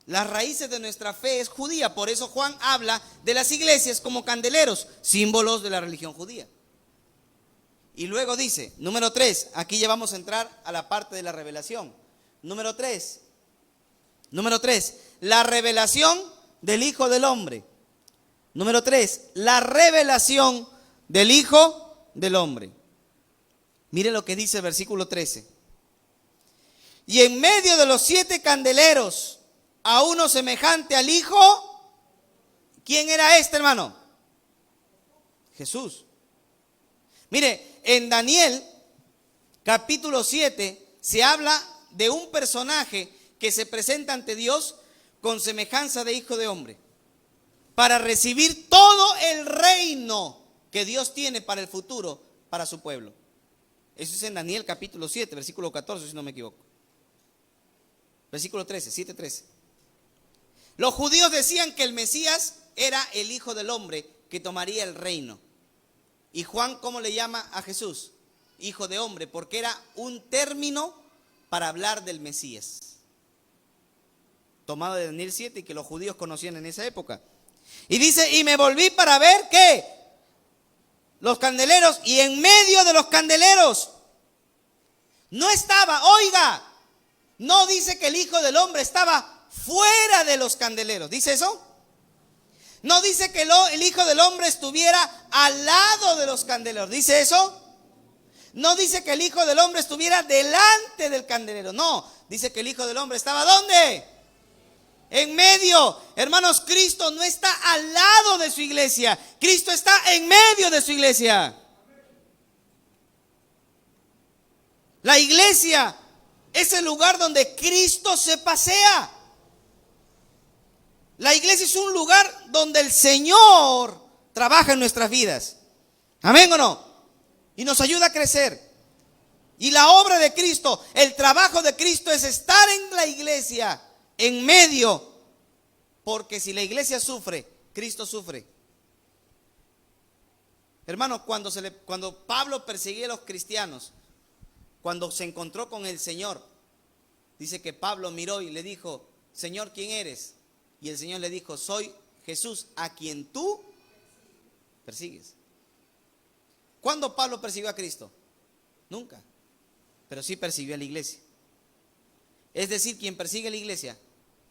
Speaker 1: Las raíces de nuestra fe es judía, por eso Juan habla de las iglesias como candeleros, símbolos de la religión judía. Y luego dice, número 3, aquí ya vamos a entrar a la parte de la revelación. Número 3, la revelación del Hijo del Hombre. Número 3, la revelación del Hijo del Hombre. Mire lo que dice el versículo 13. Y en medio de los 7 candeleros, a uno semejante al Hijo. ¿Quién era este, hermano? Jesús. Mire, en Daniel capítulo 7 se habla de un personaje que se presenta ante Dios con semejanza de Hijo de Hombre, para recibir todo el reino que Dios tiene para el futuro, para su pueblo. Eso es en Daniel capítulo 7, versículo 14, si no me equivoco. Versículo 13, 7:13. Los judíos decían que el Mesías era el Hijo del Hombre que tomaría el reino. Y Juan, ¿cómo le llama a Jesús? Hijo de Hombre, porque era un término para hablar del Mesías. Tomado de Daniel 7 y que los judíos conocían en esa época. Y dice, y me volví para ver, ¿qué? Los candeleros, y en medio de los candeleros no estaba, oiga, no dice que el Hijo del Hombre estaba fuera de los candeleros. ¿Dice eso? No dice que el Hijo del Hombre estuviera al lado de los candeleros. ¿Dice eso? No dice que el Hijo del Hombre estuviera delante del candelero. No, dice que el Hijo del Hombre estaba ¿dónde? En medio. Hermanos, Cristo no está al lado de su iglesia. Cristo está en medio de su iglesia. La iglesia es el lugar donde Cristo se pasea. La iglesia es un lugar donde el Señor trabaja en nuestras vidas. ¿Amén o no? Y nos ayuda a crecer. Y la obra de Cristo, el trabajo de Cristo es estar en la iglesia, en medio. Porque si la iglesia sufre, Cristo sufre. Hermanos, cuando Pablo perseguía a los cristianos, cuando se encontró con el Señor, dice que Pablo miró y le dijo, Señor, ¿quién eres? Y el Señor le dijo, soy Jesús, a quien tú persigues. ¿Cuándo Pablo persiguió a Cristo? Nunca. Pero sí persiguió a la iglesia. Es decir, quien persigue a la iglesia,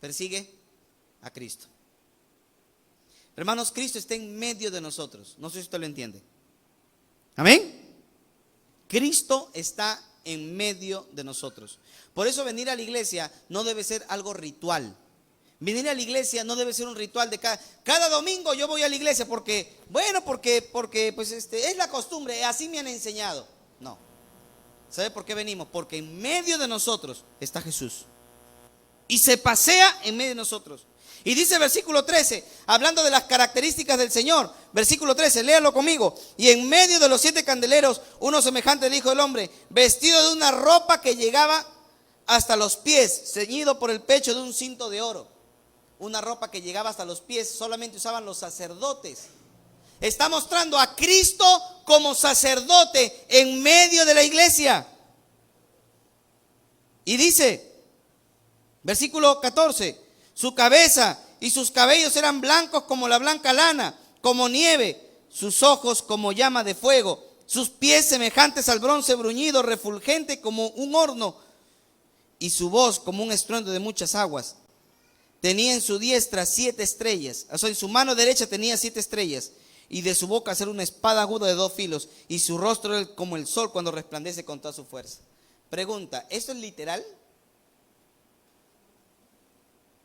Speaker 1: persigue a Cristo. Hermanos, Cristo está en medio de nosotros. No sé si usted lo entiende. ¿Amén? Cristo está en medio de nosotros. Por eso venir a la iglesia no debe ser algo ritual. Venir a la iglesia no debe ser un ritual de cada domingo yo voy a la iglesia porque pues es la costumbre, así me han enseñado. No. ¿Sabe por qué venimos? Porque en medio de nosotros está Jesús. Y se pasea en medio de nosotros. Y dice el versículo 13, hablando de las características del Señor, versículo 13, léalo conmigo. Y en medio de los 7 candeleros, uno semejante al Hijo del Hombre, vestido de una ropa que llegaba hasta los pies, ceñido por el pecho de un cinto de oro. Una ropa que llegaba hasta los pies, solamente usaban los sacerdotes. Está mostrando a Cristo como sacerdote en medio de la iglesia. Y dice, versículo 14, su cabeza y sus cabellos eran blancos como la blanca lana, como nieve, sus ojos como llama de fuego, sus pies semejantes al bronce bruñido, refulgente como un horno, y su voz como un estruendo de muchas aguas. Tenía en su diestra 7 estrellas, o sea, en su mano derecha tenía 7 estrellas, y de su boca sale una espada aguda de 2 filos, y su rostro es como el sol cuando resplandece con toda su fuerza. Pregunta, ¿esto es literal?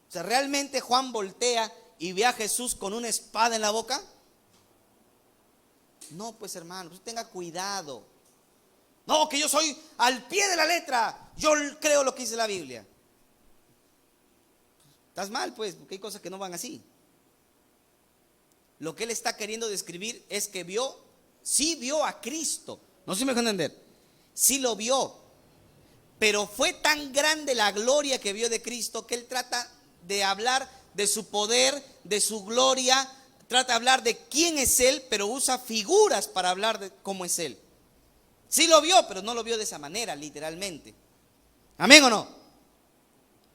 Speaker 1: O sea, ¿realmente Juan voltea y ve a Jesús con una espada en la boca? No, pues hermano, tenga cuidado. No, que yo soy al pie de la letra, yo creo lo que dice la Biblia. Estás mal, pues, porque hay cosas que no van así. Lo que él está queriendo describir es que sí vio a Cristo. No sé si me dejo entender. Sí lo vio. Pero fue tan grande la gloria que vio de Cristo que él trata de hablar de su poder, de su gloria. Trata de hablar de quién es él, pero usa figuras para hablar de cómo es él. Sí lo vio, pero no lo vio de esa manera, literalmente. ¿Amén o no?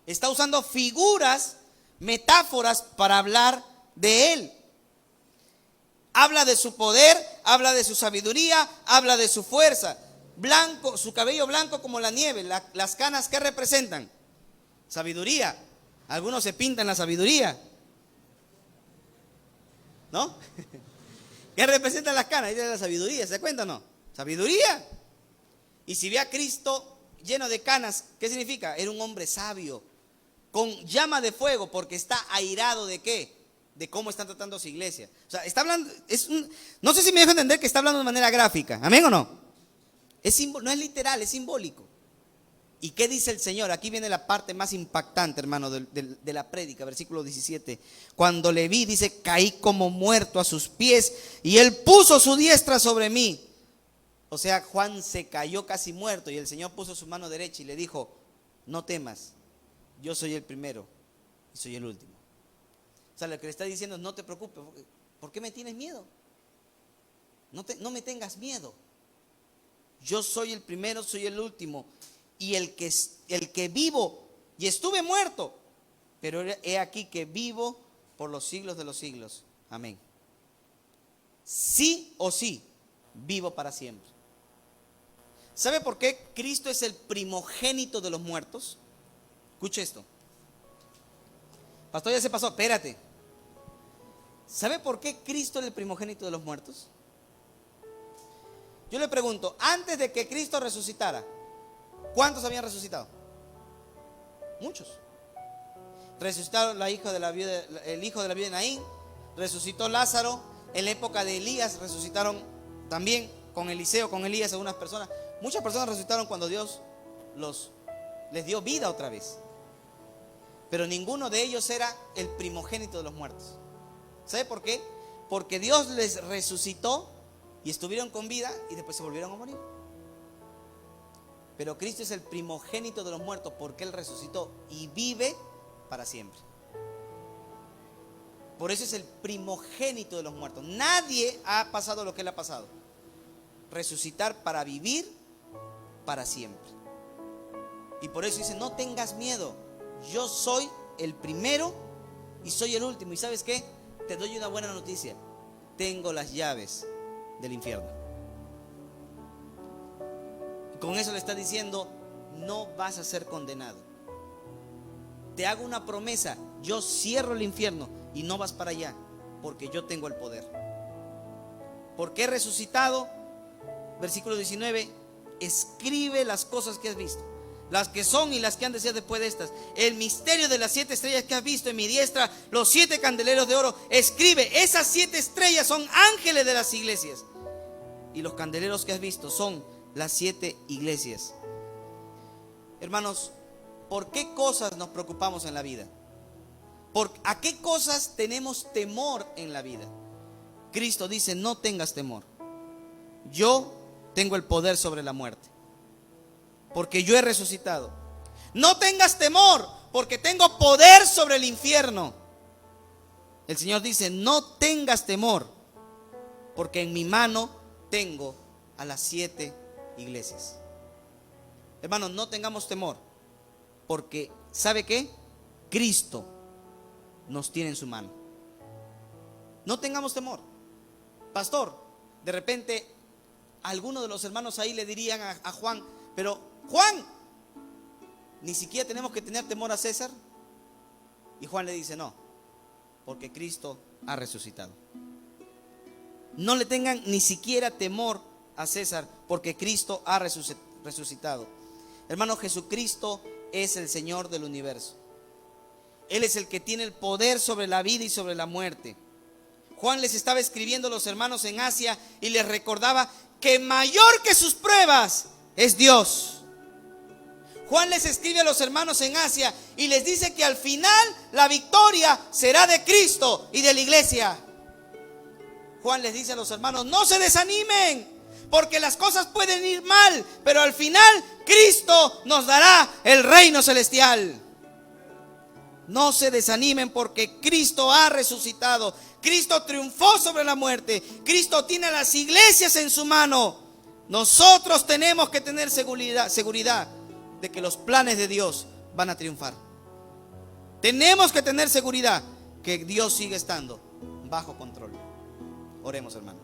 Speaker 1: Está usando figuras, metáforas para hablar de él. Habla de su poder, habla de su sabiduría, habla de su fuerza. Blanco, su cabello blanco como la nieve. Las canas, ¿qué representan? Sabiduría. Algunos se pintan la sabiduría, ¿no? ¿Qué representan las canas? Dice la sabiduría, ¿se da cuenta o no? Sabiduría. Y si ve a Cristo lleno de canas, ¿qué significa? Era un hombre sabio, con llama de fuego, porque está airado ¿de qué? De cómo están tratando a su iglesia. O sea, está hablando, no sé si me dejo entender que está hablando de manera gráfica. ¿Amén o no? No es literal, es simbólico. ¿Y qué dice el Señor? Aquí viene la parte más impactante, hermano, de la prédica, versículo 17. Cuando le vi, dice, caí como muerto a sus pies y él puso su diestra sobre mí. O sea, Juan se cayó casi muerto y el Señor puso su mano derecha y le dijo, no temas, yo soy el primero y soy el último. O sea, lo que le está diciendo es, no te preocupes. ¿Por qué me tienes miedo? No me tengas miedo. Yo soy el primero, soy el último. Y el que vivo, y estuve muerto, pero he aquí que vivo por los siglos de los siglos. Amén. Sí o sí, vivo para siempre. ¿Sabe por qué Cristo es el primogénito de los muertos? Escuche esto. Pastor, ya se pasó, espérate. ¿Sabe por qué Cristo es el primogénito de los muertos? Yo le pregunto, antes de que Cristo resucitara, ¿cuántos habían resucitado? Muchos. Resucitaron el hijo de la viuda de Naín, resucitó Lázaro, en la época de Elías resucitaron también con Eliseo, con Elías algunas personas. Muchas personas resucitaron cuando Dios les dio vida otra vez. Pero ninguno de ellos era el primogénito de los muertos. ¿Sabe por qué? Porque Dios les resucitó y estuvieron con vida y después se volvieron a morir. Pero Cristo es el primogénito de los muertos porque Él resucitó y vive para siempre. Por eso es el primogénito de los muertos. Nadie ha pasado lo que Él ha pasado. Resucitar para vivir para siempre. Y por eso dice, no tengas miedo. Yo soy el primero y soy el último. ¿Y sabes qué? Te doy una buena noticia. Tengo las llaves del infierno. Y con eso le está diciendo, no vas a ser condenado. Te hago una promesa. Yo cierro el infierno y no vas para allá, porque yo tengo el poder. Porque he resucitado. Versículo 19. Escribe las cosas que has visto, las que son y las que han de ser después de estas. El misterio de las 7 estrellas que has visto en mi diestra, los 7 candeleros de oro. Escribe, esas 7 estrellas son ángeles de las iglesias. Y los candeleros que has visto son las 7 iglesias. Hermanos, ¿por qué cosas nos preocupamos en la vida? ¿A qué cosas tenemos temor en la vida? Cristo dice, no tengas temor. Yo tengo el poder sobre la muerte, porque yo he resucitado. No tengas temor, porque tengo poder sobre el infierno. El Señor dice, no tengas temor, porque en mi mano tengo a las 7 iglesias. Hermanos, no tengamos temor, porque ¿sabe qué? Cristo nos tiene en su mano. No tengamos temor. Pastor, de repente algunos de los hermanos ahí le dirían a Juan, pero Juan, ni siquiera tenemos que tener temor a César. Y Juan le dice, no, porque Cristo ha resucitado. No le tengan ni siquiera temor a César, porque Cristo ha resucitado. Hermano, Jesucristo es el Señor del universo. Él es el que tiene el poder sobre la vida y sobre la muerte. Juan les estaba escribiendo a los hermanos en Asia y les recordaba que mayor que sus pruebas es Dios. Juan les escribe a los hermanos en Asia y les dice que al final la victoria será de Cristo y de la iglesia. Juan les dice a los hermanos: no se desanimen, porque las cosas pueden ir mal, pero al final Cristo nos dará el reino celestial. No se desanimen, porque Cristo ha resucitado. Cristo triunfó sobre la muerte. Cristo tiene a las iglesias en su mano. Nosotros tenemos que tener seguridad de que los planes de Dios van a triunfar. Tenemos que tener seguridad que Dios sigue estando bajo control. Oremos, hermano.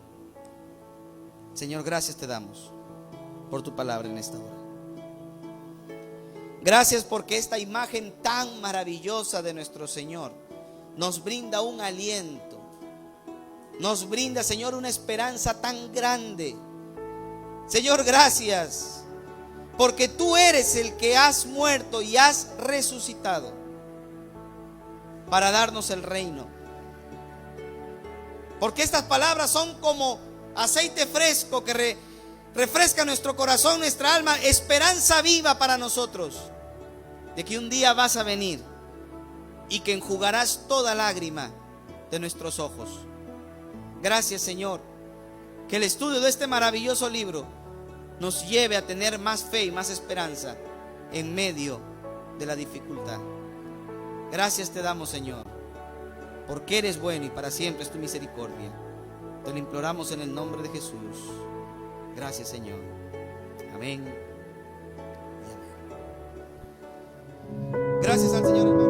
Speaker 1: Señor, gracias te damos por tu palabra en esta hora. Gracias porque esta imagen tan maravillosa de nuestro Señor nos brinda un aliento. Nos brinda, Señor, una esperanza tan grande. Señor, gracias porque tú eres el que has muerto y has resucitado para darnos el reino. Porque estas palabras son como aceite fresco que refresca nuestro corazón, nuestra alma, esperanza viva para nosotros de que un día vas a venir y que enjugarás toda lágrima de nuestros ojos. Gracias, Señor, que el estudio de este maravilloso libro nos lleve a tener más fe y más esperanza en medio de la dificultad. Gracias te damos, Señor, porque eres bueno y para siempre es tu misericordia. Te lo imploramos en el nombre de Jesús. Gracias, Señor. Amén y amén. Gracias al Señor, hermano.